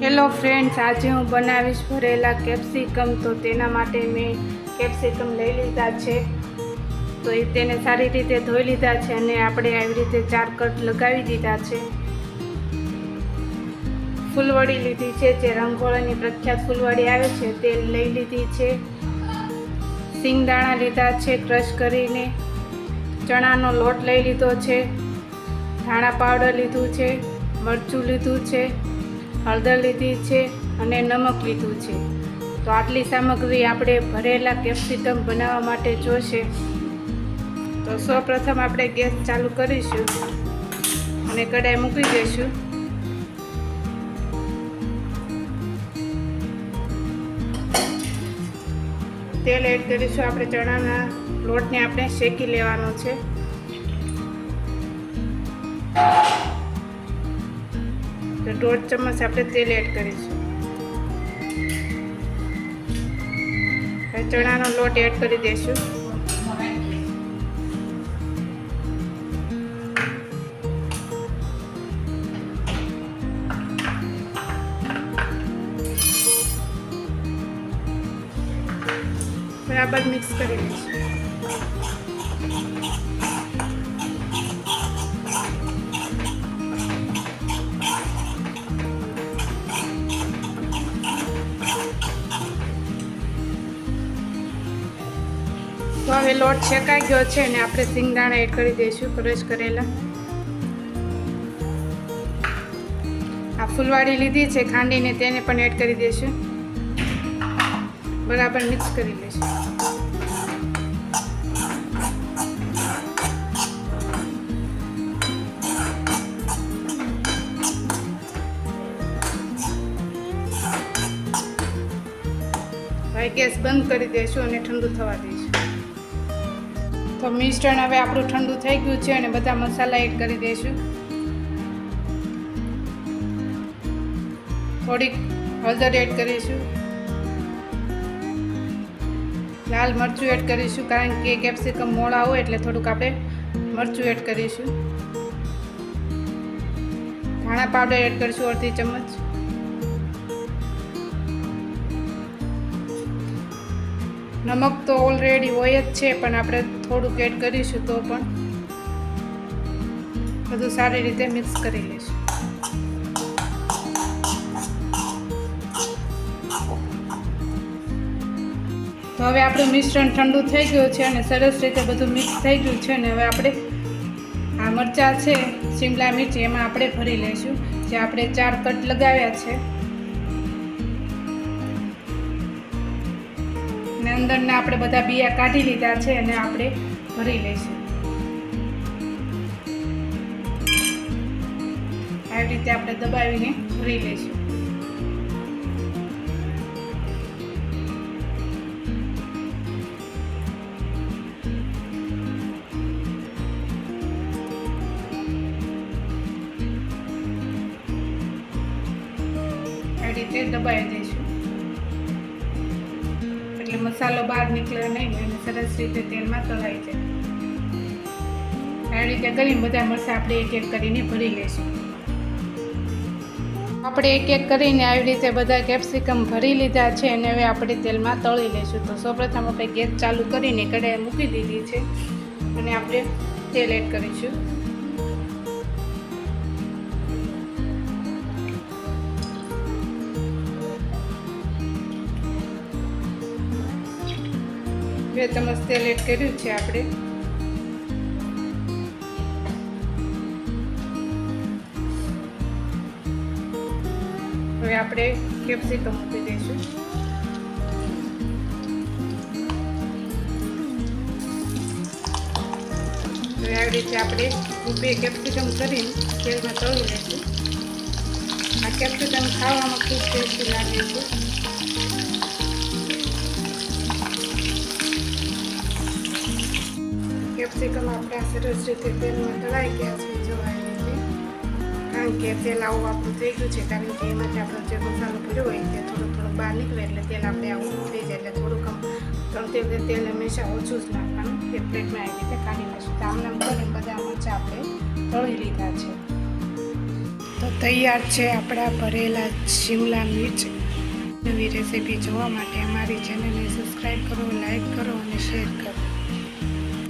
Hello friends, આજે હું બનાવીશ ભરેલા કેપ્સિકમ. તો તેના માટે મેં કેપ્સિકમ લઈ લીધા છે. તો તેને સારી રીતે ધોઈ લીધા છે અને આપણે આવી રીતે 4 કટ લગાવી દીધા છે. ફૂલવડી લીધી છે, જે રંગોળીની પ્રખ્યાત ફૂલવડી આવે છે તે લઈ લીધી છે. સિંગદાણા લીધા છે ક્રશ કરીને. ચણાનો લોટ લઈ લીધો છે. ધાણા પાવડર લીધું છે. મરચું લીધું છે. હળદર લીધી છે અને નમક લીધું છે. તો આટલી સામગ્રી આપણે ભરેલા કેપ્સિકમ બનાવવા માટે જોશે. તો સૌપ્રથમ આપણે ગેસ ચાલુ કરીશું અને કઢાઈ મૂકી દઈશું. તેલ એડ કરીશું. આપણે ચણાના લોટને આપણે શેકી લેવાનો છે. તો 1.5 ચમચ આપણે તેલ એડ કરીશું. હવે ચણાનો લોટ એડ કરી દઈશું. બરાબર મિક્સ કરી દઈશું. તો હવે લોટ શેકાઈ ગયો છે અને આપણે સિંગદાણા એડ કરી દઈશું, ક્રશ કરેલા. આ ફૂલવાડી લીધી છે ખાંડીને, તેને પણ એડ કરી દઈશું. બરાબર મિક્સ કરી લઈશું. હવે ગેસ બંધ કરી દઈશું અને ઠંડુ થવા દઈશું. તો મિશ્રણ હવે આપણું ઠંડુ થઈ ગયું છે અને બધા મસાલા એડ કરી દઈશું. થોડીક હળદર એડ કરીશું. લાલ મરચું એડ કરીશું, કારણ કે કેપ્સિકમ મોળા હોય એટલે થોડુંક આપણે મરચું એડ કરીશું. ધાણા પાવડર એડ કરીશું 1/2 ચમચ. નમક તો ઓલરેડી હોય જ છે, પણ આપણે થોડુંક એડ કરીશું તો પણ બધું સારી રીતે મિક્સ કરી લઈશું. તો હવે આપણું મિશ્રણ ઠંડુ થઈ ગયું છે અને સરસ રીતે બધું મિક્સ થઈ ગયું છે. અને હવે આપણે આ મરચાં છે, શિમલા મિર્ચી, એમાં આપણે ભરી લઈશું. જે આપણે 4 કટ લગાવ્યા છે અને અંદરના આપણે બધા બિયા કાઢી લીધા છે અને આપણે ભરી લઈશું. આવી રીતે આપણે દબાવીને ભરી લઈશું. આવી રીતે દબાવી દઈશું એટલે મસાલો બહાર નીકળે નહીં અને સરસ રીતે તેલમાં તળાઈ જાય. આવી રીતે કરીને બધા મરચાં આપણે એક એક કરીને ભરી લઈશું. આપણે એક એક કરીને આવી રીતે બધા કેપ્સિકમ ભરી લીધા છે અને હવે આપણે તેલમાં તળી લઈશું. તો સૌપ્રથમ આપણે ગેસ ચાલુ કરીને કઢાઈ મૂકી દીધી છે અને આપણે તેલ એડ કરીશું. બે ચમચ તેલ એડ કર્યું છે આપણે. હવે આપણે કેપ્સિકમ મૂકી દઈશું. હવે આવી રીતે આપણે 2 કેપ્સિકમ કરીને તેલમાં તળી લઈશું. આ કેપ્સિકમ ખાવામાં ખૂબ ટેસ્ટી લાગે છે. કેપ્સિકમ આપણા સરસ રીતે તેલમાં તળાઈ ગયા છે. જોવાની રીતે, કારણ કે તેલ આવું આપણું થઈ ગયું છે, કારણ કે એમાંથી આપણો જે મસાલો ભર્યો હોય તે થોડું બહાર નીકળે એટલે તેલ આપણે આવું થઈ જાય. એટલે થોડુંક તળતી વખતે તેલ હંમેશા ઓછું જ નાખવાનું. એ પ્લેટમાં આવી રીતે કાઢી લઈશું. તો આમને કરીને બધા મરચાં આપણે તળી લીધા છે. તો તૈયાર છે આપણા ભરેલા શિમલા મિર્ચ. નવી રેસીપી જોવા માટે અમારી ચેનલને સબસ્ક્રાઈબ કરો, લાઈક કરો અને શેર કરો.